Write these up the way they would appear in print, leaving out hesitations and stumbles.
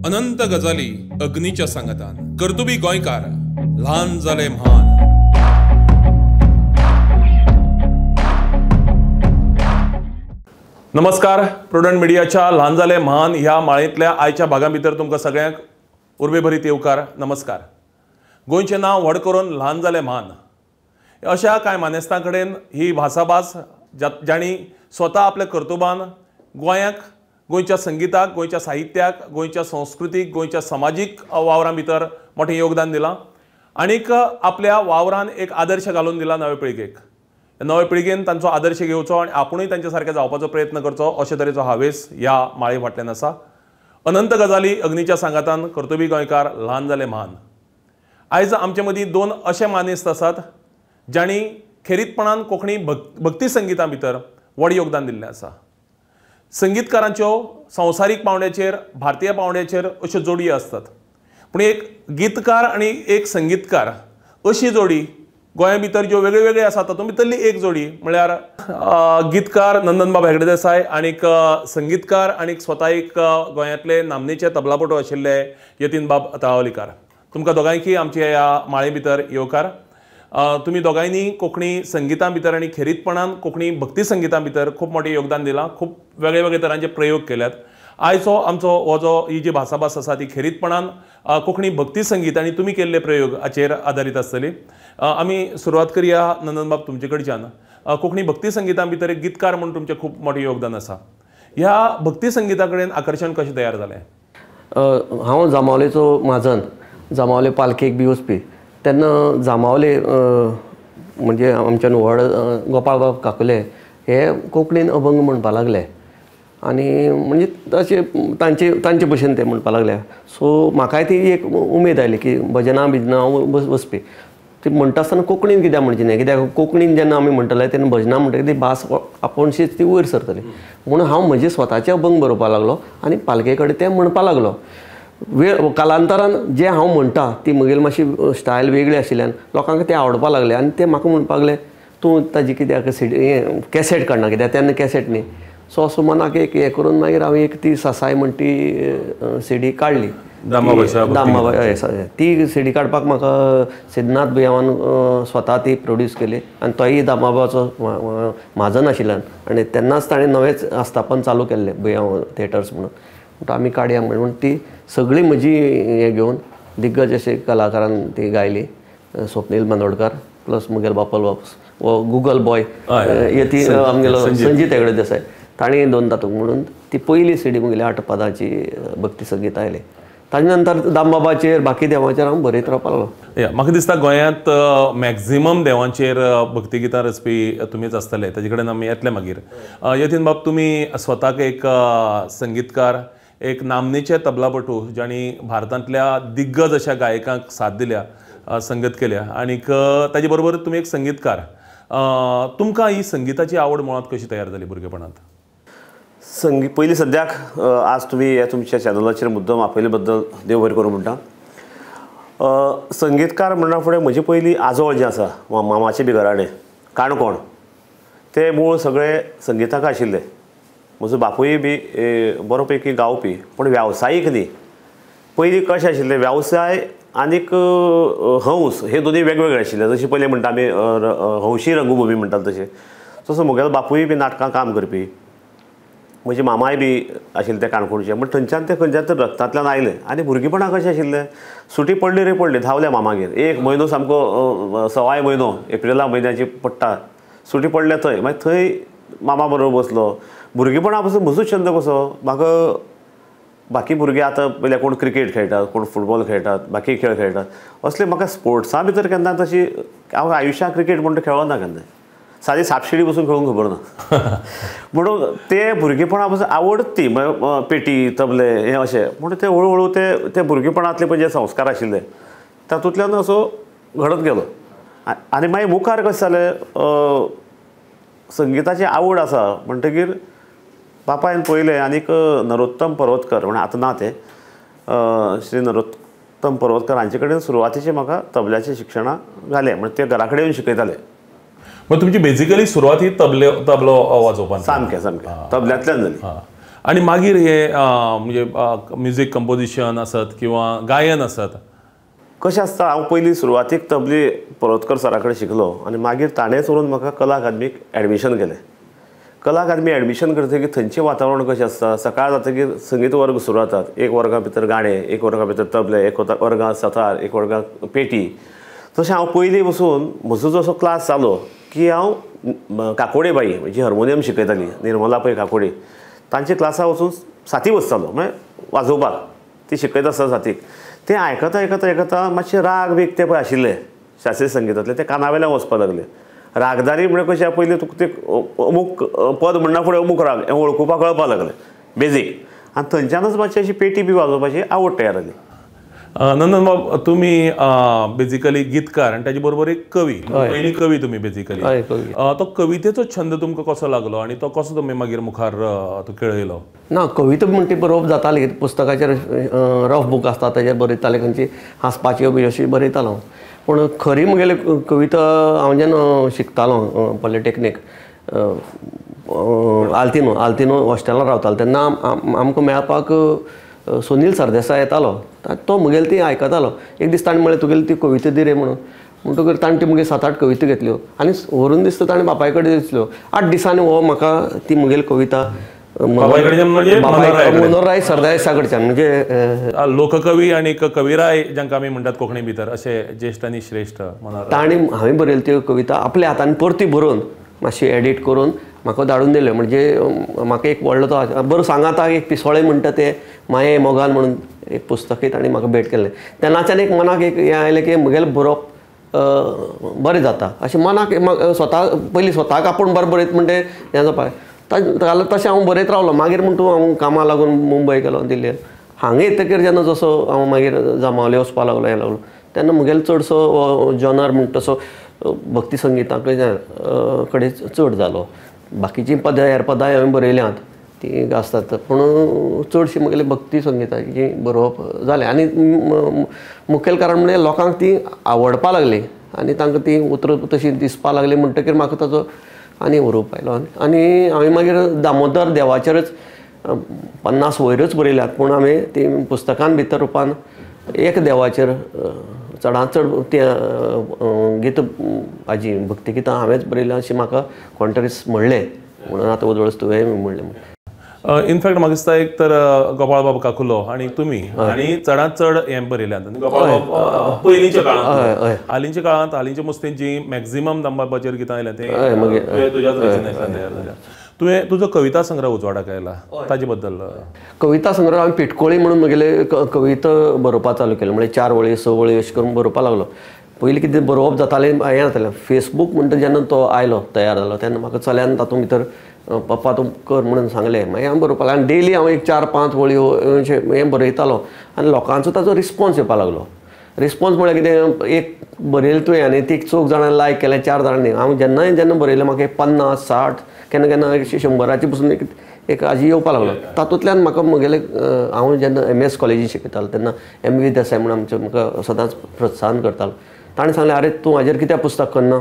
अनंत गजाली अग्नीच्या सांगतान कर्तुबी गोंयकार ल्हान जाले म्हान। नमस्कार, प्रुडंट मिडियाच्या ल्हान जाले म्हान ह्या माळेंतल्या आयच्या भागां भितर तुमकां सगळ्यांक उर्बेभरीत येवकार नमस्कार। गोंयचें नांव व्हड करून ल्हान जाले म्हान अशा कांय मानेस्तां कडेन ही भासाभास जाणी स्वता आपल्या कर्तुबान गोंयाक, गोंयच्या संगीताक, गोंयच्या साहित्याक, गोंयच्या संस्कृतीक, गोंयच्या समाजीक वावरां भितर मोठें योगदान दिलां आनीक आपल्या वावरान एक आदर्श घालून दिला नवे पिळगेक। नवे पिळगेन तांचो आदर्श घेवचो आनी आपुणूय तांचे सारके जावपाचो प्रयत्न करचो अशे तरेचो हावेस ह्या माळे फाटल्यान आसा। अनंत गजाली अग्नीच्या सांगातान कर्तुबी गोंयकार ल्हान जाले म्हान। आयज आमचे मदीं दोन अशे मानेस्त आसात जांणी खेरीतपणान कोंकणी भक्ती संगिता भितर व्हड योगदान दिल्लें आसा। संगीतकारांच्यो संवसारीक पावंड्याचेर, भारतीय पावंड्याचेर अश्यो जोडी आसतात, पूण एक गीतकार आनी एक संगीतकार अशी जोडी गोंया भितर ज्यो वेगळे वेगळे आसात तातूंत भितरली एक जोडी म्हळ्यार गीतकार नंदनबाब हेगडे देसाय आनीक संगीतकार आनीक स्वता एक गोंयांतले नामनेचे तबलापटू आशिल्ले यतीनबाब तळावलीकार। तुमकां दोगांयकी आमच्या ह्या माळे भितर येवकार। तुमी दोगांयनी कोंकणी संगिता भितर आनी खेरीतपणान कोंकणी भक्ती संगिता भितर खूब मोठें योगदान दिलां, खूब वेगळे वेगळे तरांचे प्रयोग केल्यात। आयचो आमचो हो जो ही जी भासाभास आसा ती खेरीतपणान कोंकणी भक्ती संगीत आनी तुमी केल्ले प्रयोग हाचेर आदारीत आसतली। आमी सुरवात करया नंदनबाब तुमचे कडच्यान। कोंकणी भक्ती संगिता भितर एक गीतकार म्हणून तुमचें खूब मोठें योगदान आसा। ह्या भक्ती संगिता कडेन आकर्शण कशें तयार जालें? हांव जामावलेचो म्हाजन, जामावले पालखेक बी वचपी तेन्ना जामावले म्हणजे आमच्यान व्हड गोपाळ बाब काकुले हे कोंकणीन अभंग म्हणपा लागले आनी म्हणजे तशें तांचे भशेन ते म्हणपा लागले। सो म्हाकाय ती एक उमेद आयली की भजनां बिजनां हांव वचपी ती म्हणटा आसतना कोंकणीन कित्याक म्हणची न्ही, कित्याक कोंकणीन जेन्ना आमी म्हणटले तेन्ना भजनां म्हणटकीर ती भास आपुणशीच ती वयर सरतली म्हणून हांव म्हजे स्वताचे अभंग बरोवपा लागलो आनी पालखे कडेन तें म्हणपा लागलो। कालांतरान जे हांव म्हणटा ती म्हगेली मातशी स्टायल वेगळी आशिल्ल्यान लोकांक तें आवडपा लागलें आनी ते म्हाका म्हणपाक लागले तूं ताजी कित्याक कॅसेट काडना, कित्याक तेन्ना कॅसेट न्ही। सो असो मनाक एक हें करून मागीर हांवें एक ती सासाय म्हण ती सीडी काडली। ती सीडी काडपाक म्हाका सिद्धनाथ भुयावान स्वता ती प्रोड्यूस केली आनी तोय दामाबाचो म्हाजन आशिल्ल्यान आनी तेन्नाच ताणें नवेंच आस्थापन चालू केल्लें भुयाव थिएटर्स म्हणून। आमी काडया म्हणून ती सगळी म्हजी हें घेवन दिग्गज अशे कलाकारान ती गायली। स्वप्नील बांदोडकार प्लस मुगेल बापोल बापूस वो गुगल बॉय ती आमगेलो संजीत हेगडे देसाय ताणी दोन तातूंक म्हणून ती पयली सीडी मुगेली 8 पदांची भक्ती संगीत आयली। ताजे नंतर दामबाबाचेर बाकी देवांचेर हांव बरयत रावपा लागलो। म्हाका दिसता गोंयांत मॅक्झिमम देवांचेर भक्ती गितां रचपी तुमीच आसतले, ताजे कडेन आमी येतले मागीर। यतीनबाब तुमी स्वताक एक संगीतकार, एक नामनेचे तबलापटू जाणी भारतांतल्या दिग्गज अशा गायकांक साथ दिल्या, संगत केल्या आनीक ताजे बरोबर तुमी एक संगीतकार। तुमकां ही संगीताची आवड मुळात कशी तयार जाली भुरगेपणांत? पयलीं सद्याक आज तुमी हे तुमच्या चॅनलाचेर मुद्दम आपयले बद्दल देव बरें करूं म्हणटा। संगीतकार म्हणना फुडें म्हजे पयलीं आजोळ जें आसा मामाचें बी घराणें काणकोण ते मूळ सगळे संगिताक आशिल्ले। म्हजो बापूय बी बरो पैकी गावपी, पूण वेवसायीक न्ही। पयलीं कशें आशिल्लें वेवसाय आनीक हंस हे दोनूय वेगवेगळे आशिल्ले। जशें पयलीं म्हणटा आमी हंशी रंगभुमी म्हणटात तशें तसो म्हगेलो बापूय बी नाटकां काम करपी, म्हजे मामाय बी आशिल्ले ते काणकोणचे। म्हण थंयच्यान ते खंयच्या तरी रक्तांतल्यान आयले आनी भुरगेपणां कशें आशिल्लें सुटी पडली रे पडली धांवल्या मामागेर। एक म्हयनो सामको सवाय म्हयनो एप्रिला म्हयन्याची पडटा, सुटी पडले थंय मागीर थंय मामा बरोबर बसलो। भुरगेपणा पासून म्हजोच छंद कसो, म्हाका बाकी भुरगे आतां पयल्या कोण क्रिकेट खेळटात, कोण फुटबॉल खेळटात, बाकी खेळ खेळटात, असले म्हाका स्पोर्ट्सा भितर केन्ना तशी हांव आयुश्यांत क्रिकेट म्हणटा खेळना केन्ना, सादी सापशिडी बसून खेळूंक खबर ना। म्हणून ते भुरगेपणा पासून आवड ती पेटी तबले हें अशें म्हणून ते हळू ते भुरगेपणांतले पळय जे संस्कार आशिल्ले तातूंतल्यान असो घडत गेलो। आनी मागीर मुखार कशें जालें संगीताची आवड आसा म्हणटकीर बापायन पयलें आनीक नरोत्तम पर्वतकर म्हण आतां ना ते श्री नरोत्तम पर्वतकर हांचे कडेन सुरवातीचें म्हाका तबल्याचें शिक्षणां घालें, म्हणजे ते घरा कडेन येवन शिकयताले। मग तुमची बेसिकली सुरुवात ही तबलो वाजोवपान सामकें तबल्यांतल्यान जाली। आणि मागीर हे म्हणजे म्युझिक कंपोजिशन आसत किंवा गायन आसत. कशें आसता, हांव पयलीं सुरवातीक तबली परोतकर सरा कडेन शिकलो आनी मागीर ताणेंच व्हरून म्हाका कला अकादमीक एडमिशन केलें. कला अकादमी एडमिशन करतकीर थंयचें वातावरण कशें आसता, सकाळ जातकीर संगीत वर्ग सुरू जातात. एक वर्गा भितर गाणे, एक वर्गा भितर तबले, एक वर्गांत सतार, एक वर्गांत पेटी. तशें हांव पयलीं बसून म्हजो जसो क्लास जालो की हांव काकोडे बाई जी हार्मोनियम शिकयताली, निर्मला पै काकोडे, तांचे क्लासा वचून साथी बसतालो, म्हणजे वाजोवपाक ती शिकयता आसता साथीक. तें आयकता आयकता आयकता मातशे राग बी ते पळय आशिल्ले शास्त्रीय संगीतांतले ते कानावेल्यान वचपाक लागले. रागदारी म्हणजे कशें पयलीं तुका ते अमूक पद म्हणना फुडें अमूक राग हें वळखुपाक कळपाक लागलें बेजीक. आनी थंयच्यानच मातशी अशी पेटी बी वाजोवपाची आवड तयार जाली. नंदन बाब, तुम्ही बेजिकली गीतकार आणि त्याच्या बरोबर एक कवी, पयलीं कवी तुम्ही बेजिकली. तो कवितेचो छंद तुमकां कसो लागलो आणि तो कसो तुम्ही मागीर मुखार तो खेळयलो? ना, कविता म्हणटी बरोवप जाताली. पुस्तकाचेर रफ बूक आसता ताचेर बरयताले, खंयची हांसपाच्यो बी अशी बरयतालो. पूण खरी म्हगेली कविता हांव जेन्ना शिकतालो पॉलिटेक्नीक आल्तिनो हॉस्टेलार रावतालो तेन्ना आमकां मेळपाक सुनील सरदेसाय येतालो. तो मुगेल ती आयकतालो. एक दीस ताणें म्हळें तुगेली ती कविता दी रे म्हणून. म्हणटकच ताणें ती मुगे 7-8 कविता घेतल्यो आनी व्हरून दिसता ताणें बापाय कडेन दिसल्यो. 8 दिसांनी हो म्हाका ती मुगेल कविता मनोहरराय सरदेसाय कडच्यान, म्हणजे लोककवी आणि कविराय जांकां आमी म्हणटात कोंकणी भितर, अशे ज्येष्ठ आनी श्रेष्ठ ताणें हांवें बरयल्यो त्यो कविता आपल्या हातान परती बरोवन मातशी एडीट करून म्हाका धाडून दिल्यो. म्हणजे म्हाका एक व्हडलो तो बरो सांगाता एक पिसोळे म्हणटा ते माये मोगान म्हणून एक पुस्तकय ताणें म्हाका भेट केल्लें. तेन्नाच्यान एक मनाक एक हें आयलें की म्हगेलें बरोवप बरें जाता अशें मनाक स्वता पयलीं स्वताक आपूण बरें बरयत म्हणटे हें जावपाक. तशें हांव बरयत रावलो. मागीर म्हणटा हांव कामाक लागून मुंबय गेलो, दिल्ली. हांगा येतकीर जेन्ना जसो हांव मागीर जामावले वचपाक लागलो हें लागलो तेन्ना म्हगेलो चडसो जॉनर म्हणटा तसो भक्ती संगिता कडेन चड जालो. बाकीचीं हेर पदां हांवें बरयल्यांत ती आसतात, पूण चडशी म्हगेली भक्ती संगिताची बरोवप जालें. आनी मुखेल कारण म्हणजे लोकांक ती आवडपाक लागली आनी तांकां ती उतरां तशी दिसपाक लागली. म्हणटकीर म्हाका ताचो आनी उरूप आयलो. आनी हांवें मागीर दामोदर देवाचेरच 50 वयरूच बरयल्यात, पूण हांवें ती पुस्तकान भितर रुपान एक देवाचेर चडांत चड तें गीत हाजी भक्ती गितां हांवेंच बरयल्यां अशें म्हाका कोण तरी म्हणलें. म्हणून आतां वदळस तुवें म्हणलें. इनफॅक्ट म्हाका दिसता एक तर गोपाळ बाब काकुलो आणि तुमी आनी चडांत चड हें बरयल्यात. गोपाळ बाब पयलींच्या काळांत, हालींच्या काळांत हालींच्या मुस्तेंची मॅक्झिमम दामबाबाचेर गितां आयल्या ते तुज्याच रचनेंतल्यान तयार जाल्या. तुवें तुजो कविता संग्रह उजवाडाक आयला, ताजे बद्दल? कविता संग्रह हांवें पिटकोळी म्हणून म्हगेले कविता बरोवपाक चालू केलें. म्हणजे 4 वळी 6 वळी अशें करून बरोवपाक लागलो. पयलीं कितें बरोवप जातालें हें जातालें फेसबूक म्हणटा जेन्ना तो आयलो तयार जालो तेन्ना म्हाका चल्यान तातूंत भितर पप्पा तूं कर म्हणून सांगलें. मागीर हांव बरोवपाक लागलो आनी डेली हांव एक 4-5 वळयो अशें हें बरयतालो आनी लोकांचो ताचो रिस्पॉन्स येवपाक लागलो. रिस्पॉन्स म्हळ्यार कितें, एक बरयलें तुवें आनी ती 4 जाणांनी लायक केलें, 4 जाणांनी. हांव जेन्ना बरयलें म्हाका 50-60 केन्ना केन्ना 100ची पसून एक हाजी येवपाक लागलो. तातूंतल्यान म्हाका म्हगेलें हांव जेन्ना MS कॉलेजींत शिकयतालो तेन्ना MV देसाय म्हणून आमचे म्हाका सदांच प्रोत्साहन करतालो. ताणें सांगलें आरे तूं हाजेर कित्याक पुस्तक करना,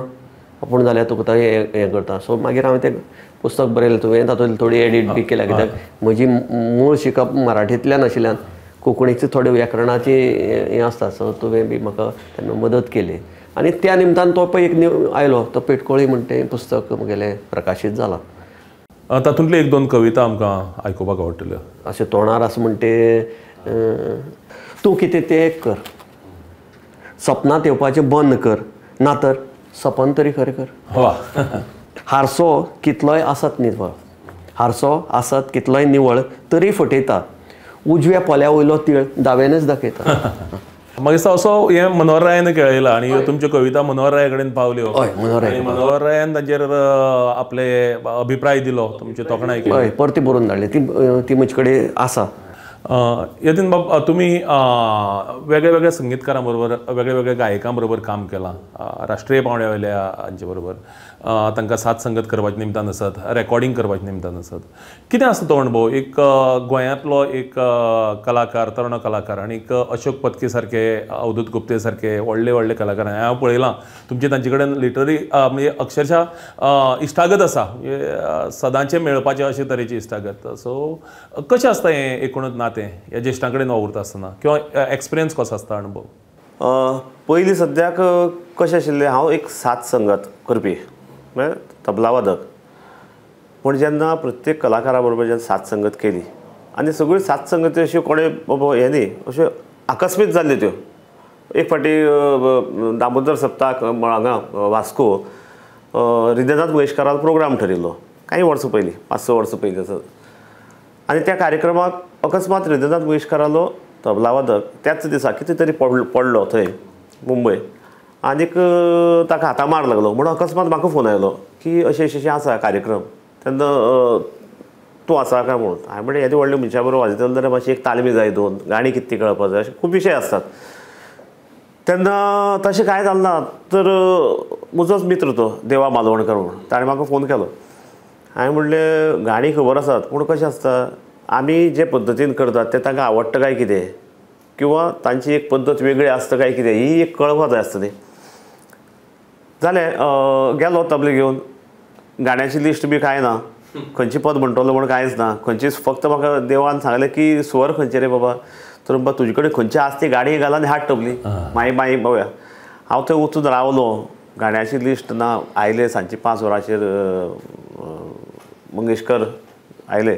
आपूण जाल्यार तुका हें करता. सो मागीर हांवें तें पुस्तक बरयलें. तुवें तातूंत थोडी एडीट बी केल्या, कित्याक म्हजी मूळ शिकप मराठींतल्यान आशिल्ल्यान कोंकणीचे थोडे व्याकरणाची हें आसता. सो तुवें बी म्हाका तेन्ना मदत केली आनी त्या निमतान तो पळय एक आयलो तो पेटकोळी म्हणटा तें पुस्तक म्हगेलें प्रकाशीत जालां. तातूंतली 1-2 कविता आमकां आयकुपाक आवडटल्यो. अशें तोंडार आसा म्हणटे तूं कितें तें कर, सपनांत येवपाचें बंद कर, ना तर सपन तरी खरें कर. हारसो कितलोय आसत निवळ, हारसो आसत कितलोय निवळ तरी फटयता, उजव्या पोल्या वयलो तीळ दावेनच दाखयता. म्हाका दिसता असो हें मनोहररायान केळयला आनी ह्यो कविता मनोहरराया कडेन पावल्यो. आनी मनोहररायान ताचेर आपले अभिप्राय दिलो, तुमचे तोखणाय केली. हय, परती बरोवन धाडली. ती म्हजे कडेन आसा. यतीन बाब, तुम्ही वेगळ्या वेगळ्या संगीतकारां बरोबर, वेगळ्या वेगळ्या गायकां बरोबर काम केलां, राष्ट्रीय पावंड्या वयल्या हांचे बरोबर. तांकां साथ संगत करपाच्या निमतान आसत, रेकॉर्डिंग करपाच्या निमतान आसत. कितें आसता तो अणभव एक गोंयांतलो एक कलाकार, तरुण कलाकार आनी अशोक पत्की सारके, अवधूत गुप्ते सारके व्हडले व्हडले कलाकार हांव पळयलां तुमचे तांचे कडेन लिटररी म्हणजे अक्षरशा इश्टागत आसा, सदांचे मेळपाचे अशे तरेची इश्टागत. सो कशें आसता हें एकूणच नातें ह्या जेश्टां कडेन वावुरता आसतना किंवा एक्सपिरियन्स कसो आसता अणभव? पयलीं सद्याक कशें आशिल्लें, हांव एक साथ संगत करपी म्हणजे तबला वादक. पूण जेन्ना प्रत्येक कलाकारा बरोबर जेन्ना साथ संगत केली आनी सगळ्यो साथ संगती अश्यो कोणें बाबा हे न्ही, अश्यो आकस्मीत जाल्ल्यो त्यो. एक फावटी दामोदर सप्ताक हांगा वास्को हृदयनाथ मंगेशकारान प्रोग्राम ठरिल्लो काही वर्सां पयलीं, 5-6 वर्सां पयलीं आसा. आनी त्या कार्यक्रमाक अकस्मात हृदयनाथ मंगेशकारालो तबला वादक त्याच दिसा कितें तरी पडलो थंय मुंबय आनीक ताका हाता मार लागलो म्हणून अकस्मात म्हाका फोन आयलो की अशें आसा कार्यक्रम, तेन्ना तूं आसा काय म्हणून. हांवें म्हणलें येदे व्हडल्या मनशा बरोबर वाजयतलो जाल्यार मातशी एक तालमी जाय, 2 गाणी कितें कळपाक जाय, अशे खूब विशय आसतात. तेन्ना तशें कांय जालें ना. तर म्हजोच मित्र तो देवा मालवणकर म्हणून, ताणें म्हाका फोन केलो. हांवें म्हणलें गाणी खबर आसात पूण कशें आसता, आमी जे पद्दतीन करतात तें तांकां आवडटा काय कितें, किंवा तांची एक पद्दत वेगळी आसता काय कितें, ही एक कळपाक जाय आसतली. जालें, गेलो तबले घेवन. गाण्याची लिस्ट बी कांय ना, खंयची पद म्हणटलो म्हण कांयच ना, खंयची फक्त म्हाका देवान सांगलें की स्वर खंयचे रे बाबा, तर बाबा तुजे कडेन खंयची आसा ती गाडी घाल आनी हाड तबली. मागीर पळोवया. हांव थंय वचून रावलो, गाण्याची लिस्ट ना. आयले सांजची 5 वरांचेर मंगेशकर आयले,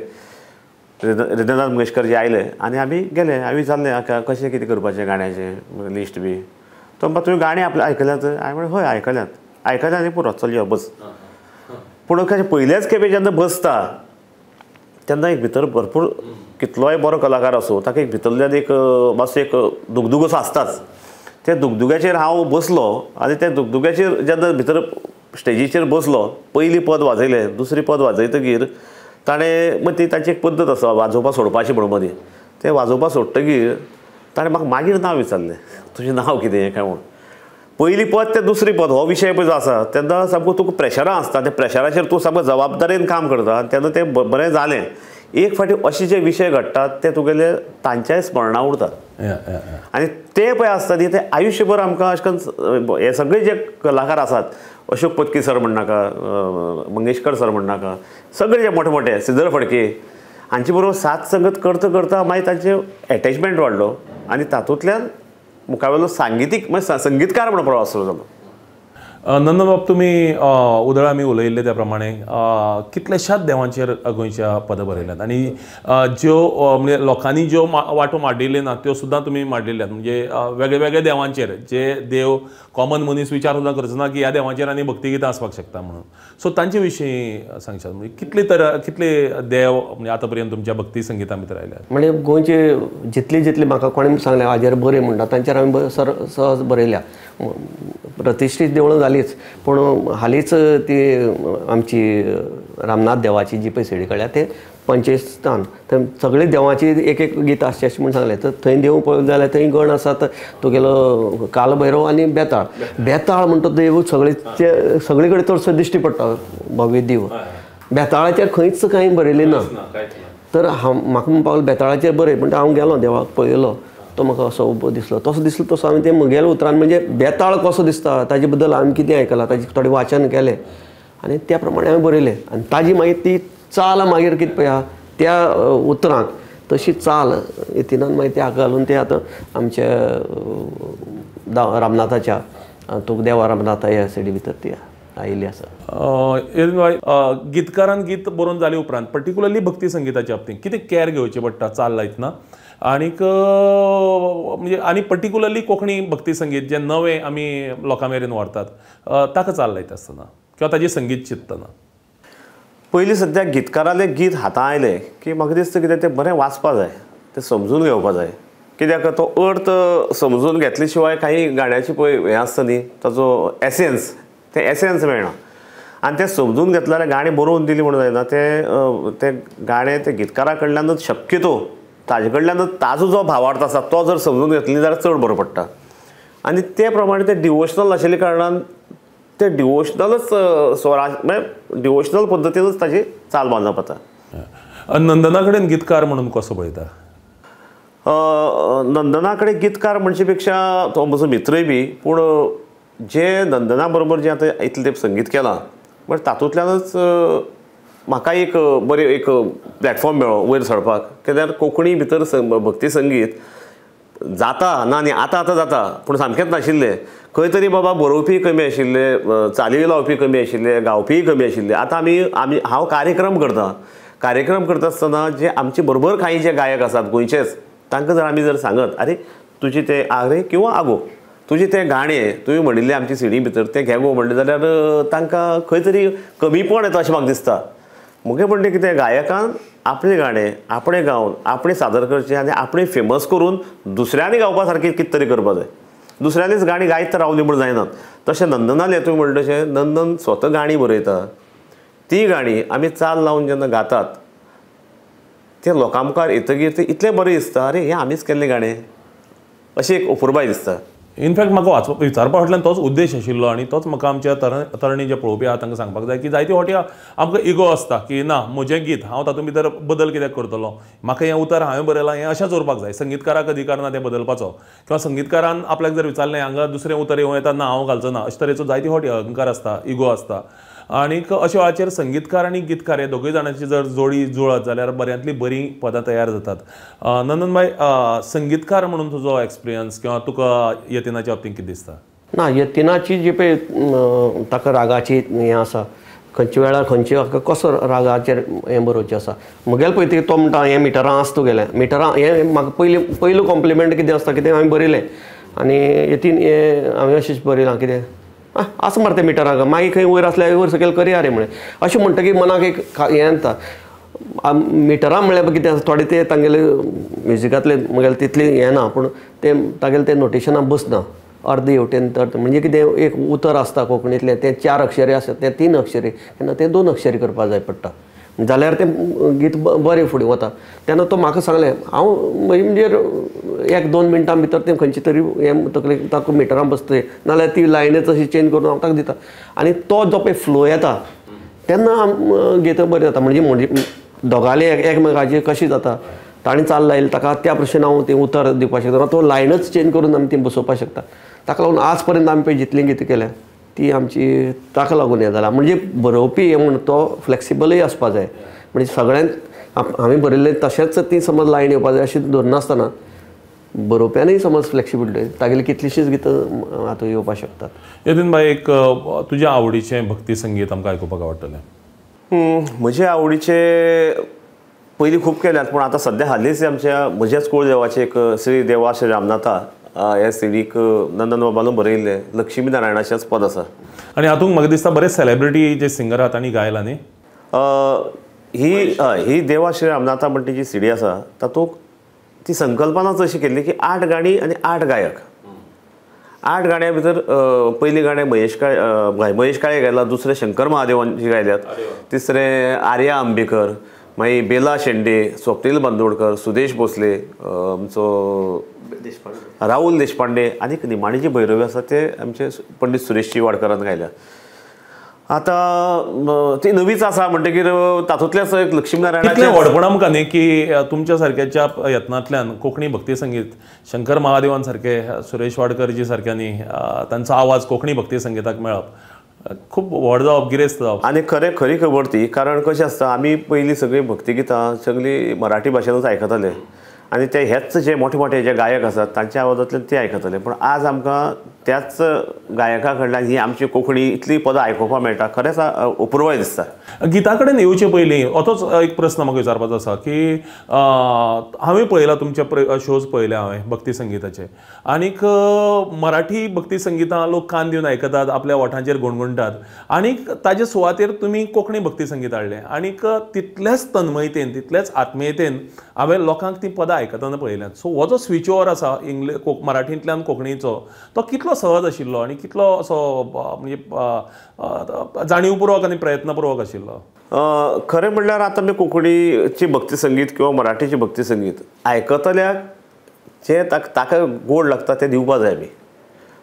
हृदयनाथ मंगेशकर जे आयले आनी आमी गेले. आमी जाल्लें कशें कितें करपाचें गाण्याचें लिस्ट बी. तो म्हणटा तुवें गाणी आपले आयकल्यात? हांवें म्हणलें हय आयकल्यात. आयकल्यात आनी पुरो चल यो बस. पूण कशें पयलेच खेपे जेन्ना बसता तेन्ना एक भितर भरपूर कितलोय बरो कलाकार आसूं ताका एक भितरल्यान एक मातसो एक दुगदूग असो आसताच. त्या दुगदुग्याचेर हांव बसलो आनी त्या दुगदुग्याचेर जेन्ना भितर स्टेजीचेर बसलो, पयलीं पद वाजयलें, दुसरी पद वाजयतकीर ताणें मग ती ताची एक पद्दत आसा वाजोवपा सोडपाची म्हणून मदीं. तें वाजोवपा सोडटकीर ताणें म्हाका मागीर नांव विचारलें, तुजें नांव कितें काय म्हणून. पयलीं पद तें दुसरी पद हो विशय पळय जो आसा तेन्ना सामको तुका प्रेशरां आसता, त्या प्रेशराचेर तूं सामको जबाबदारेन काम करता तेन्ना तें बरें जालें. एक फावटी अशे जे विशय घडटात ते तुगेले तांच्याय स्मरणां उरतात आनी ते पळय आसता न्ही ते आयुश्यभर आमकां अशें करून हे सगळे जे कलाकार आसात, अशोक पत्की सर म्हणनाका, मंगेशकर सर म्हणनाका, सगळे जे मोठे मोठे श्रीधर फडके हांचे बरोबर साथ संगत करता करता मागीर तांचे एटॅचमेंट वाडलो आनी तातूंतल्यान मुखावेलो सांगीतीक म्हणजे संगीतकार म्हणून प्रवास सुरू जालो. नंदनबाब, तुमी उदळ आमी उलयिल्ले त्या प्रमाणे कितल्याशाच देवांचेर गोंयच्या पदां बरयल्यात आनी ज्यो म्हणजे लोकांनी ज्यो वाटो मांडिल्ल्यो ना त्यो सुद्दां तुमी मांडिल्ल्यात. म्हणजे वेगळे वेगळे देवांचेर जे देव कॉमन मनीस विचार सुद्दां करचो ना की ह्या देवांचेर आनी भक्तिगितां आसपाक शकता म्हणून. सो तांचे विशीं सांगशात, म्हणजे कितले देव म्हणजे आतां पर्यंत तुमच्या भक्ती संगितां भितर आयल्यात? म्हणजे गोंयचे जितले म्हाका कोणें सांगलें हाजेर बरें म्हणटा तांचेर आमी सहज बरयल्या. प्रतिश्ठीत देवळां जालींच, पूण हालींच ती आमची रामनाथ देवाची जी पळय सेडी काडल्या ते 45 स्थान, थंय सगळे देवाची एक एक गीत आसचें अशें म्हूण सांगलें. तर थंय देव पळयत जाल्यार थंय गण आसात तुगेलो कालभैरव आनी बेताळ. बेताळ म्हणटा देव सगळे कडेन चडसो दिश्टी पडटा भव्य देव. बेताळाचेर खंयच कांय बरयलें ना. तर म्हाका म्हणपाक बेताळाचेर बरय, पूण हांव गेलो देवाक पळयलो, तो म्हाका असो उबो दिसलो. तसो हांवें तें म्हगेल्या उतरान म्हणजे बेताळ कसो दिसता ताजे बद्दल हांवें कितें आयकलां ताजें थोडें वाचन केलें आनी त्या प्रमाणे हांवें बरयलें. आनी ताजी मागीर ती चाल मागीर कितें पळया त्या उतरांक तशी चाल इतिनान मागीर ते हाका घालून ते आतां आमच्या रामनाथाच्या तुका देवा रामनाथा ह्या सेडी भितर ती आयिल्ली आसा. गीतकारान गीत बरोवन जाले उपरांत पर्टिक्युलरली भक्ती संगीताच्या बाबतींत कितें कॅर घेवचें पडटा चाल लायतना? आनीक म्हणजे आनी पर्टिक्युलरली कोंकणी भक्ती संगीत जे नवें आमी लोकां मेरेन व्हरतात ताका चाल लायता आसतना किंवा ताजें संगीत चिंततना? पयलीं सद्याक गितकारालें गीत हातां आयलें की म्हाका दिसता कितें तें बरें वाचपा जाय, तें समजून घेवपा जाय. कित्याक तो अर्थ समजून घेतले शिवाय काही गाण्याची पळय हें आसता न्ही ताचो एसेन्स, तें एसेन्स मेळना. आनी तें समजून घेतलें जाल्यार गाणी बरोवन दिली म्हणून जायना. तें गाणें तें गितकारा कडल्यानूच शक्यतो ताजे कडल्यानूच ताजो जो भावार्थ आसा तो जर समजून घेतली जाल्यार चड बरो पडटा. आनी ते प्रमाणे तें डिवोशनल आशिल्ल्या कारणान ते डिवोशनलच स्वराज म्हणजे डिवोशनल पद्दतीनच ताची चाल बांदप जाता. नंदना कडेन गितकार म्हणून कसो पळयता? नंदना कडेन गितकार म्हणचे पेक्षा तो म्हजो मित्रय बी, पूण जे नंदना बरोबर जे आतां इतलें तेंप संगीत केलां बट तातूंतल्यानच म्हाका एक बरें एक प्लॅटफॉर्म मेळ्ळो वयर सरपाक. कित्याक कोंकणी भितर भक्ती संगीत जाता ना न्ही, आतां जाता पूण सामकेंच नाशिल्लें. खंय तरी बाबा बरोवपी कमी आशिल्ले, चाली लावपी कमी आशिल्ले, गावपीय कमी आशिल्ले. आतां आमी हांव कार्यक्रम करता आसतना जे आमचे बरोबर कांय जे गायक आसात गोंयचेच, तांकां जर आमी सांगत अरे तुजें तें आरे किंवा आगो तुजें तें गाणें तुवें म्हणिल्लें आमची सिडी भितर तें घे गो म्हणलें जाल्यार तांकां खंय तरी कमीपण येता अशें म्हाका दिसता. मुगे म्हणलें कितें गायकान आपलें गाणें आपणें गावन आपणें सादर करचें आनी आपणें फेमस करून दुसऱ्यांनी गावपा सारकें कितें तरी करपा जाय. दुसऱ्यांनीच गाणीं गायत रावलीं म्हूण जायनात. तशें नंदनालें तुवें म्हणलें तशें नंदन स्वता गाणीं बरयता. ती गाणीं आमी चाल लावन जेन्ना गातात तें लोकां मुखार येतकीर तें इतलें बरें दिसता, अरे हें आमीच केल्लें गाणें अशी एक अपुरबाय दिसता. इनफॅक्ट म्हाका विचारपा फाटल्यान तोच उद्देश आशिल्लो आनी तोच म्हाका आमच्या तरणी जे पळोवपी आहा तांकां सांगपाक जाय की जायती फावटी आमकां इगो आसता की ना म्हजें गीत हांव तातूंत भितर बदल कित्याक करतलो, म्हाका हें उतर हांवें बरयलां हें अशेंच उरपाक जाय. संगीतकाराक अधिकार ना तें बदलपाचो, किंवा संगीतकारान आपल्याक जर विचारलें हांगा दुसरें उतर येवं येता ना हांव घालचो ना, अशे तरेचो जायती फावटी अहंकार आसता, इगो आसता. आनीक अशा वेळाचेर संगीतकार आनी गितकार हे दोगूय जाणांची जर जोडी जुळत जाल्यार बऱ्यांतली बरी पदां तयार जातात. नंदनभाई, संगीतकार म्हणून तुजो एक्सपिरियन्स किंवा तुका यतिनाच्या बाबतींत कितें दिसता? ना, यतिनाची जी पळय ताका रागाची हें आसा, खंयच्या वेळार खंयचे कसो रागाचेर हें बरोवचें आसा. म्हगेलें पळय ते तो म्हणटा हें मिटरां आसा तुगेलें मिटरां, हें म्हाका पयलो कॉम्प्लिमेंट कितें आसता कितें हांवें बरयलें आनी यतीन हें हांवें अशेंच बरयलां कितें आसा मरे तें मिटराक, मागीर खंय वयर आसल्यार वयर सकयल करया रे म्हणे अशें म्हणटकीर मनाक एक हें येता. मिटरां म्हळ्यार कितें आसा थोडे ते तांगेले म्युजिकांतले म्हगेलें तितलें हें ना, पूण ते तागेलें तें नोटेशनाक बसना. अर्द हेवटेन तर म्हणजे कितें एक उतर आसता कोंकणीतलें तें 4 अक्षरी आसता तें 3 अक्षरी तेन्ना तें 2 अक्षरी करपाक जाय पडटा, जाल्यार तें गीत बरें फुडें वता. तेन्ना तो म्हाका सांगलें, हांव म्हणजे 1-2 मिनटां भितर तें खंयची तरी हें तकलेक ताका मिटरां बसतय नाल्यार ती लायनच अशी चेंज करून हांव ताका दिता आनी तो जो पळय फ्लो येता तेन्ना गितां बरीं जाता. म्हणजे दोगाले एकमेकाची कशी जाता ताणें चाल लायली ताका त्या प्रश्न हांव तें उतर दिवपाक शकता, तो लायनच चेंज करून आमी ती बसोवपाक शकता. ताका लागून आज पर्यंत आमी पळय जितलीं गितां केल्या ती आमची ताका लागून हें जालां. म्हणजे बरोवपी हें म्हणून तो फ्लेक्सिबलूय आसपा जाय. म्हणजे सगळ्यांक हांवें बरयल्लें तशेंच ती समज लायन येवपा जाय अशें धरनासतना बरोवप्यानूय समज फ्लेक्सिबिलिटी तागेली कितलींशींच गितां हातूंत येवपाक शकतात. यतीन भाई, एक तुज्या आवडीचें भक्ती संगीत आमकां आयकुपाक आवडटलें? म्हजे आवडीचे पयलीं खूब केल्यात पूण आतां सद्या हालींच म्हज्याच कुळदेवाचे एक श्री देवा श्री रामनाथा ह्या सिडीक नंदन बाबान बरयल्लें लक्ष्मी नारायणाचेंच पद आसा. आनी हातूंत म्हाका दिसता बरेच सेलिब्रिटी जे सिंगर आहा तांणी गायला न्ही? ही देवा श्री रामनाथा म्हणटी जी सिडी आसा तातूंत ती संकल्पनाच अशी केल्ली की 8 गाणी आनी 8 गायक. 8 गाण्यां भितर पयलीं गाणें महेश काळे गायलां, दुसरें शंकर महादेवांची गायल्यात, तिसरें आर्या अंबेकर, मागीर बेला शेंडे, स्वप्नील बांदोडकर, सुदेश भोसले, आमचो राहुल देशपांडे आनी निमाणी जी भैरवी आसा ते आमचे पंडीत सुरेश वाडकरान गायल्या. आतां ती नवीच आसा म्हणटकीर तातूंतल्याच एक लक्ष्मीनारायणाचें व्हडपण आमकां न्ही की तुमच्या सारक्याच्या यत्नांतल्यान कोंकणी भक्ती संगीत शंकर महादेवान सारके, सुरेश वाडकरजी सारक्यांनी तांचो आवाज कोंकणी भक्ती संगीताक मेळप खूब व्हड जावप, गिरेस्त जावप. आनी खरी खबर ती, कारण कशें आसता आमी पयलीं सगळीं भक्तिगितां सगळीं मराठी भाशेनूच आयकताले आनी ते हेच जे मोठे मोठे जे गायक आसात तांच्या आवाजांतल्यान ते आयकताले. पूण आज आमकां त्याच गायका कडल्यान ही आमची कोंकणी इतली पदां आयकुपाक मेळटा, खरेंच अपुरबाय दिसता. गिता कडेन येवचे पयलीं असोच एक प्रस्न म्हाका विचारपाचो आसा की हांवें पळयला तुमचे शोज पळयले हांवें भक्ती संगीताचे, आनीक मराठी भक्ती संगितां लोक कान दिवन आयकतात, आपल्या ओठांचेर गुणगुणटात, आनीक ताजे सुवातेर तुमी कोंकणी भक्ती संगीत हाडलें आनीक तितलेच तन्मयतेन तितलेच आत्मीयतेन हांवें लोकांक ती पदां आयकतना पळयल्यात. सो हो जो स्विच ओवर आसा मराठींतल्यान कोंकणीचो तो कितलो सहज आशिल्लो आनी कितलो असो म्हणजे जाणीवपूर्वक आनी प्रयत्नपूर्वक आशिल्लो? खरें म्हणल्यार आतां आमी कोंकणीची भक्ती संगीत किंवा मराठीची भक्ती संगीत आयकतल्याक जे ताका गोड लागता तें दिवपा जाय आमी.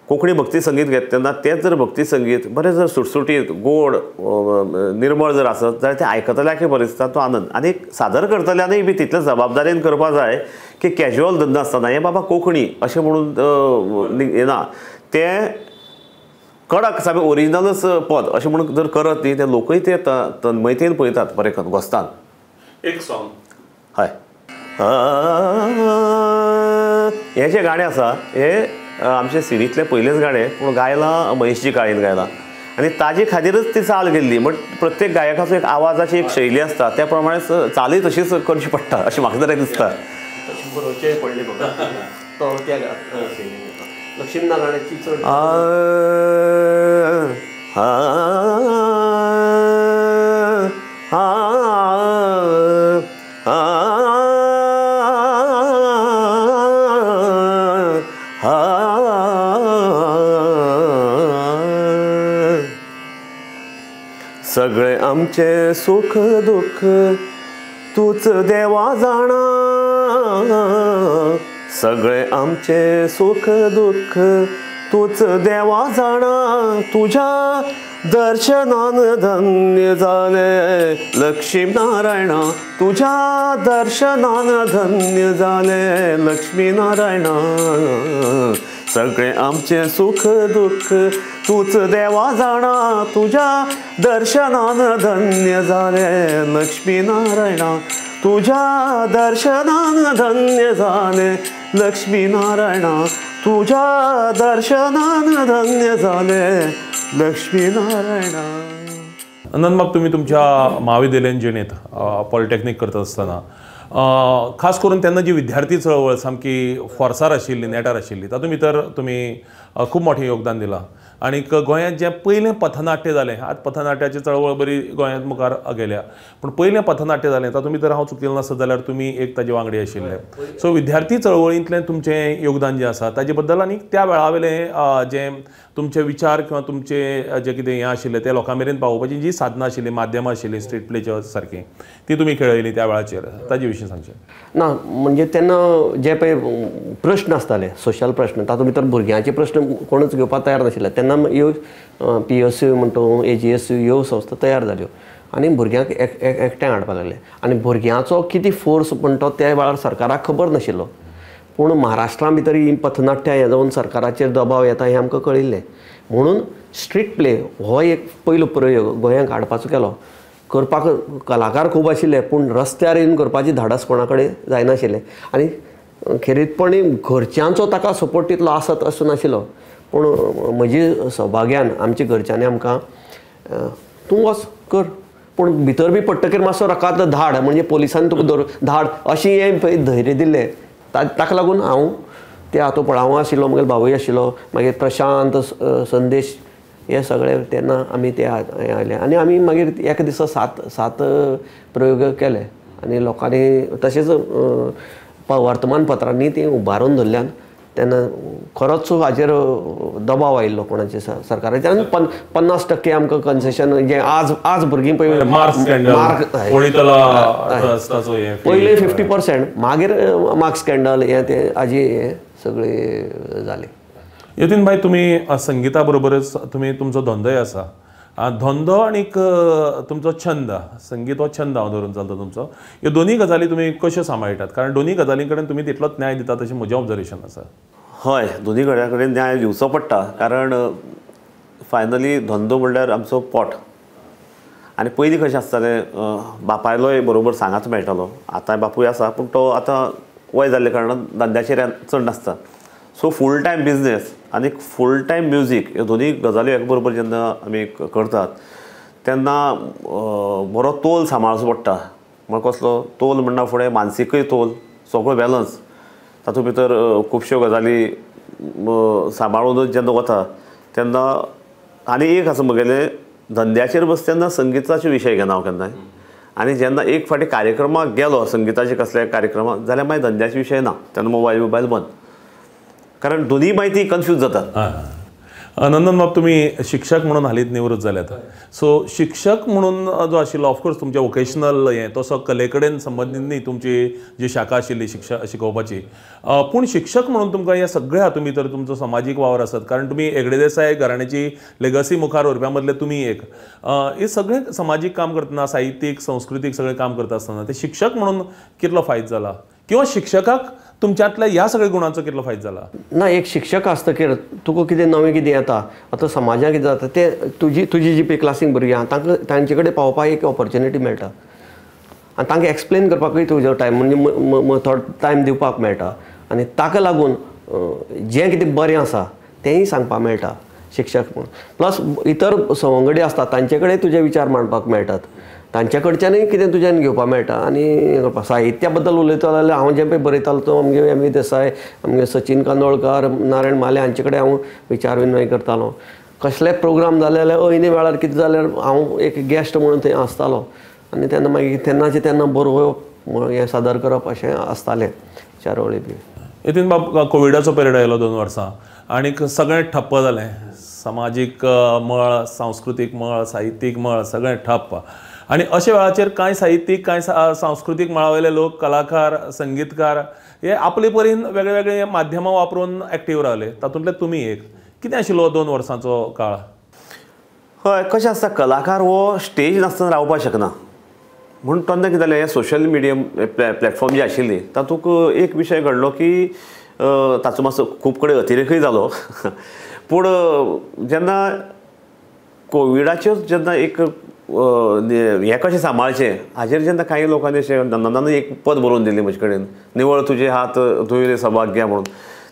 कोंकणी भक्ती संगीत घेता तेन्ना तेंच जर भक्ती संगीत बरें जर सुटसुटीत गोड निर्मळ जर आसत जाल्यार ते आयकतल्याकय बरें दिसता तो आनंद. आनी सादर करतल्यांनय बी तितले जबाबदारेन करपा जाय की कॅज्युअल धंदो आसतना हें बाबा कोंकणी अशें म्हणून येना तें कडक सामकें ओरिजिनलच पद अशें म्हणून जर करत न्ही ते लोकय ते तन्मयतेन पळयतात बरें घोस्तान. एक सॉंग हय हें जें गाणें आसा हें आमचे सिडींतलें पयलेंच गाणें पूण गायलां महेशजी काळेन गायलां आनी ताजे खातीरच ती चाल गेल्ली. बट प्रत्येक गायकाचो एक आवाजाची एक शैली आसता त्या प्रमाणे चालय तशीच करची पडटा अशें म्हाका तरी दिसता. लक्ष्मीनारायणाची चड सगळे आमचे सुख दुःख तूच देवा जाणा. सगळे आमचे सुख दुःख तूच देवा जाणा. तुझ्या दर्शनान धन्य जाले लक्ष्मी नारायणा. तुझ्या दर्शनान धन्य जाले लक्ष्मी नारायणा. सगळे आमचे सुख दुःख तूच देवा जाणा. तुझ्या दर्शनान धन्य जाले लक्ष्मी नारायणा. तुझ्या दर्शनान धन्य झाले लक्ष्मी नारायणा. तुझ्या दर्शनान धन्य झाले लक्ष्मी नारायणा. नंदबाब तुम्ही तुमच्या महाविद्यालयीन जिणेंत पॉलिटेक्नीक करता आसतना खास करून तेन्ना जी विद्यार्थी चळवळ सामकी फोर्सार आशिल्ली नेटार आशिल्ली तातूंत भितर तुमी खूब मोठें योगदान दिलां. आनीक गोंयांत जें पयलें पथनाट्य जालें आज पथनाट्याची चळवळ बरी गोंयांत मुखार गेल्या पूण पयलें पथनाट्य जालें तातूंत भितर हांव चुकिल्लो नासत जाल्यार तुमी एक ताजे वांगडी आशिल्ले. सो विद्यार्थी चळवळींतलें तुमचें योगदान जें आसा ताजे बद्दल आनी त्या वेळावेलें जें तुमचे विचार किंवा तुमचे जे कितें हें आशिल्लें तें लोकां मेरेन पावोवपाची जी साधनां आशिल्लीं माध्यमां आशिल्लीं स्ट्रीट प्लेच्या सारकीं ती तुमी खेळयलीं त्या वेळाचेर ताजे विशीं सांगचें. ना म्हणजे तेन्ना जे पळय प्रश्न आसताले सोशल प्रश्न तातूंत भितर भुरग्यांचे प्रश्न कोणूच घेवपाक तयार नाशिल्ले. तेन्ना ह्यो PSU म्हणटा AGSU ह्यो संस्था तयार जाल्यो आनी भुरग्यांक एकठांय हाडपाक लागले. आनी भुरग्यांचो कितें फोर्स म्हणटा त्या वेळार सरकाराक खबर नाशिल्लो पूण महाराष्ट्रा भितर ही पथनाट्यां हें जावन सरकाराचेर दबाव येता हें आमकां कळिल्लें. म्हणून स्ट्रीट प्ले हो एक पयलो प्रयोग गोंयांक हाडपाचो केलो. करपाक कलाकार खूब आशिल्ले पूण रस्त्यार येवन करपाची धाडस कोणा कडेन जायनाशिल्लें. आनी खेरीतपणी घरच्यांचो ताका सपोर्ट तितलो आसत असो नाशिल्लो. पूण म्हजी सौभाग्यान आमच्या घरच्यांनी आमकां तूं वच कर पूण भितर बी पडटकीर मातसो रकाद धाड म्हणजे पोलिसांनी तुका धाड अशी हें पळय धैर्य दिल्लें. ताका लागून हांव ते हातूंत हांव आशिल्लो मागीर भावूय आशिल्लो मागीर प्रशांत संदेश हे सगळे तेन्ना आमी ते आयले आनी आमी मागीर एका दिसा सात प्रयोग केले आनी लोकांनी तशेंच वर्तमानपत्रांनी ती उबारून धरल्यान तेन्ना खरोच हाजेर दबाव आयिल्लो कोणाचे सरकाराचे आनी 50% आमकां कन्सेशन जे आज भुरगीं पळय पयले 50% मागीर मार्क्स स्कॅन्डल हें ते हाजी हे सगळे जाले. यतीन भाई तुम्ही संगीता बरोबरच तुम्ही तुमचो धंदोय आसा धंदो आनीक तुमचो छंद संगीत हो छंद हांव धरून चलता तुमचो ह्यो दोनूय गजाली तुमी कश्यो सांबाळटात कारण दोनूय गजालीं कडेन तुमी तितलोच न्याय दितात अशें म्हजें ऑब्जर्वेशन आसा. हय दोनूय गड्या कडेन न्याय दिवचो पडटा कारण फायनली धंदो म्हणल्यार आमचो पोट आनी पयलीं कशें आसतालें बापायलोय बरोबर सांगाच मेळटालो. आतां बापूय आसा पूण तो आतां वय जाल्ले कारणान धंद्याचेर चड नासता. सो फूल टायम बिजनेस आनी फूल टायम म्युजीक ह्यो दोनूय गजाली एक बरोबर जेन्ना आमी करतात तेन्ना बरो तोल सांबाळचो पडटा. म्हळ्यार कसलो तोल म्हणना फुडें मानसिकय तोल सगळो बॅलन्स तातूंत भितर खुबश्यो गजाली सांबाळून जेन्ना वता तेन्ना आनी एक आसा म्हगेलें धंद्याचेर बस तेन्ना संगिताचे विशय घेना हांव केन्नाय आनी जेन्ना एक फावटी कार्यक्रमाक गेलो संगिताचे कसल्याय कार्यक्रमाक जाल्यार मागीर धंद्याचे विशय ना तेन्ना मोबायल बंद कारण दोनूय मागीर ती कन्फ्यूज जातात. नंदन बाब, तुम्ही शिक्षक म्हणून हालींच निवृत्त जाल्यात. सो शिक्षक म्हणून जो आशिल्लो, ऑफकोर्स तुमचे वोकेशनल हें तसो कले कडेन संबंदीत न्ही तुमची जी शाखा आशिल्ली शिकोवपाची, पूण शिक्षक म्हणून तुमकां ह्या सगळ्या हातूंत भितर तुमचो सामाजीक वावर आसत. कारण तुमी हेगडे देसाय घराण्याची लेगसी मुखार व्हरप्या मदले तुमी एक. हे सगळे सामाजीक काम करतना, साहित्यीक संस्कृतीक सगळें काम करता आसतना ते शिक्षक म्हणून कितलो फायदो जाला, किंवा शिक्षकाक तुमच्यातल्या ह्या सगळ्या गुणांचो कितलो फायदो जाला? ना, एक शिक्षक आसतकीर तुका कितें नवें कितें येता, आतां समाजाक कितें जाता ते तुजी जी पळय क्लासीक भुरगीं आहा तांचे कडेन पावपाक एक ऑपॉर्च्युनिटी मेळटा आनी तांकां एक्सप्लेन करपाकूय तुजो टायम म्हणजे थोडो टायम दिवपाक मेळटा. आनी ताका लागून जें कितें बरें आसा तेंय सांगपाक मेळटा शिक्षक म्हणून. प्लस इतर सवंगडी आसता तांचे कडेन तुजे विचार मांडपाक मेळटात, तांचे कडच्यानूय कितें तुज्यान घेवपाक मेळटा. आनी साहित्या बद्दल उलयता जाल्यार हांव जें पळय बरयतालो तो आमगे एम.वी. देसाय, आमगे सचिन कांदोळकर, नारायण माले हांचे कडेन हांव विचार विनिमय करतालो. कसलेय प्रोग्राम जाले जाल्यार अयने वेळार कितें जाल्यार हांव एक गेस्ट म्हणून थंय आसतालो आनी तेन्ना मागीर तेन्नाचे तेन्ना बरोवप हें सादर करप अशें आसतालें चारोळी बी. नितीन बाब, कोविडाचो पिरियड आयलो 2 वर्सां आनीक सगळें ठप्प जालें. सामाजीक मळ, सांस्कृतीक मळ, साहित्यीक मळ सगळें ठप्प. आनी अशा वेळाचेर कांय साहित्यीक, कांय सांस्कृतीक मळावयले लोक, कलाकार, संगीतकार हे आपले परीन वेगळे वेगळे माध्यमां वापरून एक्टीव रावले. तातूंतले तुमी एक. कितें आशिल्लो 2 वर्सांचो काळ? हय, कशें आसता, कलाकार हो स्टेज नासतना रावपाक शकना. म्हणून तेन्ना कितें जालें, सोशल मिडिया प्लॅटफॉर्म जी आशिल्ली तातूंत एक विशय घडलो की ताचो मातसो खूब कडेन अतिरेकय जालो. पूण जेन्ना कोविडाचेर जेन्ना एक हें कशें सांबाळचें हाचेर जेन्ना कांय लोकांनी अशें नंदनान एक पद बरोवन दिलें म्हजे कडेन, निवळ तुजे हात धुयले सौभाग्य म्हणून.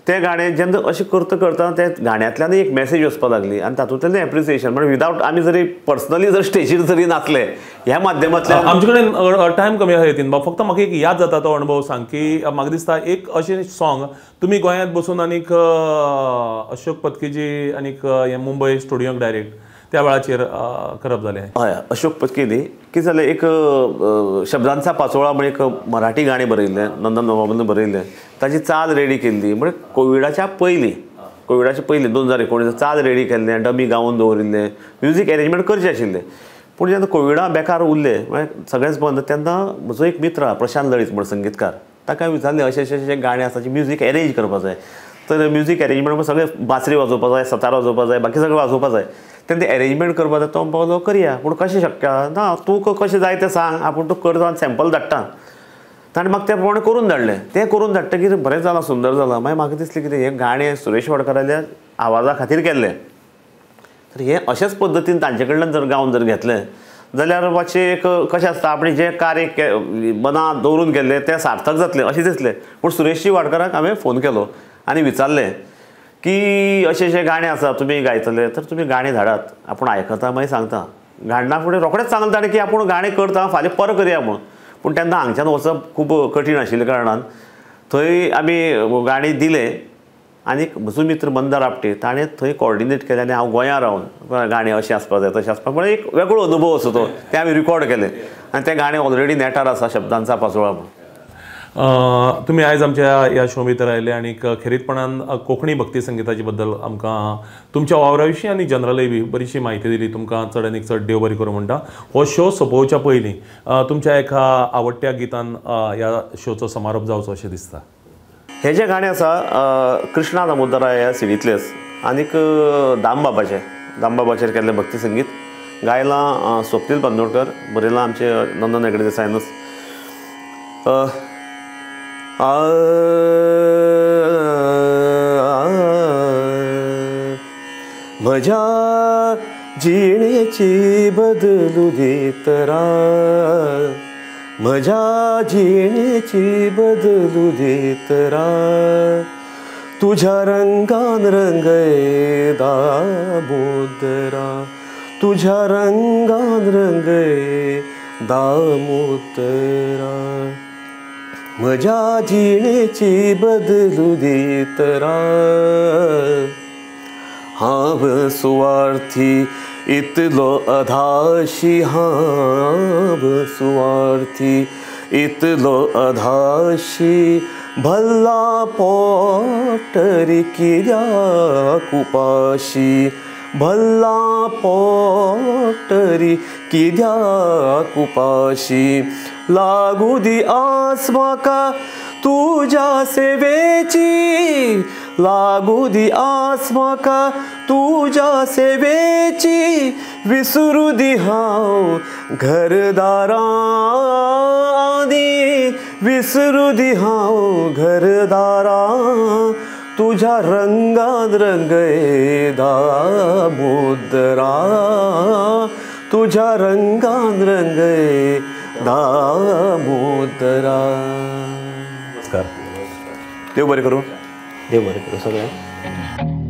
तें गाणें जेन्ना अशें करता त्या गाण्यांतल्यान एक मॅसेज वचपाक लागली आनी तातूंतल्यान एप्रिसिएशन. म्हणजे विदावट आमी जरी पर्सनली जर स्टेजीर जरी नाचले ह्या माध्यमांतल्यान. आमचे कडेन टायम कमी आसा येतीन बाब, फक्त म्हाका एक याद जाता तो अणभव सांग की म्हाका दिसता एक अशें सॉंग तुमी गोंयांत बसून आनीक अशोक पत्कीजी आनीक हें मुंबय स्टुडियोक डायरेक्ट त्या वेळाचेर करप जालें. हय, अशोक पत्कीनी कितें जालें, एक शब्दांचा पाचोळा म्हणून एक मराठी गाणें बरयल्लें, नंदन बाबान बरयल्लें. ताची चाल रेडी केल्ली. म्हणजे कोविडाच्या पयलीं 2019 चाल रेडी केल्लें, डमी गावून दवरिल्लें, म्युजीक अरेंजमेंट करचें आशिल्लें. पूण जेन्ना कोविडा बेकार उरलें, म्हणजे सगळेंच बंद, तेन्ना म्हजो एक मित्र प्रशांत लळीत म्हणून संगीतकार, ताका विचारलें अशें गाणें आसा जें म्युजीक अरेंज करपाक जाय. तर म्युजीक अरेंजमेंट सगळें बासरी वाजोवपाक जाय, सतार वाजोवपाक जाय, बाकी सगळें वाजोवपाक जाय. तेन्ना तें अरेंजमेंट करपाक जाय. तो म्हणपाक लागलो करया. पूण कशें शक्य? ना, तूं कशें जाय तें सांग, आपूण तूं करता आनी सॅम्पल धाडटा. ताणें म्हाका त्या प्रमाणे करून धाडलें. तें करून धाडटकीर बरें जालां, सुंदर जालां. मागीर म्हाका दिसलें कितें हें गाणें सुरेश वाडकराच्या आवाजा खातीर केल्लें. तर हें अशेच पद्दतीन तांचे कडल्यान जर गावन जर घेतलें जाल्यार मातशें एक कशें आसता, आपणें जें कार्य मनांत दवरून गेल्लें तें सार्थक जातलें अशें दिसलें. पूण सुरेशजी वाडकराक हांवें फोन केलो आनी विचारलें की अशें गाणें आसा, तुमी गायतले तर तुमी गाणें धाडात, आपूण आयकता मागीर सांगता. गाणना फुडें रोखडेंच सांगलें ताणें की आपूण गाणें करता, फाल्यां परत करया म्हूण. पूण तेन्ना हांगच्यान वचप खूब कठीण आशिल्ल्या कारणान थंय आमी गाणें दिलें. आनी म्हजो मित्र मंदार आपटे ताणें थंय कॉर्डिनेट केलें आनी हांव गोंयां रावन गाणें अशें आसपाक जाय तशें आसपाक, म्हणजे एक वेगळो अनुभव असो तो. तें आमी रिकॉर्ड केलें आनी तें गाणें ऑलरेडी नॅटार आसा, शब्दांचा पाचोळा म्हणून. तुमी आयज आमच्या ह्या शो भितर आयले आनी खेरीतपणान कोंकणी भक्ती संगीताचे बद्दल आमकां तुमच्या वावरा विशीं आनी जनरलय बी बरीचशी म्हायती दिली. तुमकां चड आनीक चड देव बरी करूं म्हणटा. हो शो सोंपोवच्या पयलीं तुमच्या एका आवडट्या गितान ह्या शोचो समारोप जावचो अशें दिसता. हें जें गाणें आसा कृष्णा दामोदरा ह्या सिडींतलेंच आनीक दामबाबाचेर केल्लें भक्ती संगीत गायलां स्वप्नील बांदोडकर, बरयलां आमचे नंदन हेगडे देसायानूच. म्हज्या जिणेची बदलू देतरा, म्हज्या जिणेची बदलू देतरा, तुझ्या रंगान रंगय दामोदरा, तुझ्या रंगान रंगय दामोदरा, म्हज्या जिणेची बदलू देतरा. हांव सुवार्थी इतलो अधाशी, हांव सुवार्थी इतलो अधाशी, भल्ला पोटरी किद्याक उपाशी भल्ला पोटरी किद्याक उपाशी लागू दी आस म्हाका तुझ्या सेवेची लागू दी आस म्हाका तुझ्या सेवेची विसरू दी हांव घरदारां आदी विसरू दी हांव घरदारां तुझ्या रंगात रंगये दामोदरा तुझ्या रंगात रंगये दामोदरा. नमस्कार. देव बरें करूं. देव बरें करूं सगळ्यांक.